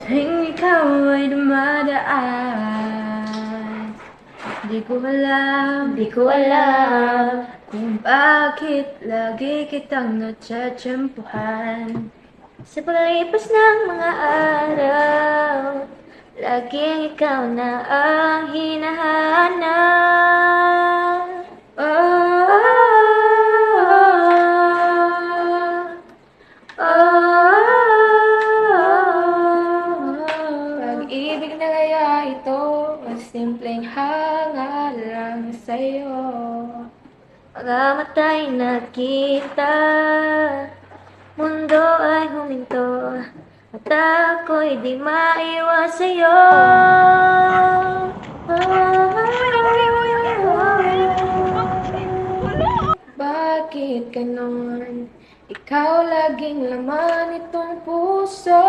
Tuwing ikaw ay dumadaan, di ko alam kung bakit lagi kitang natsyatsyempuhan. Sa paglipas ng mga araw, laging ikaw na ang hinahanap. Oh, oh, pag-ibig na kaya ito o simpleng hanga lang sa'yo? Mga mata'y nakita, mundo ay huminto, at ako'y di maiwas sa'yo. Bakit ganon? Ikaw laging laman itong puso.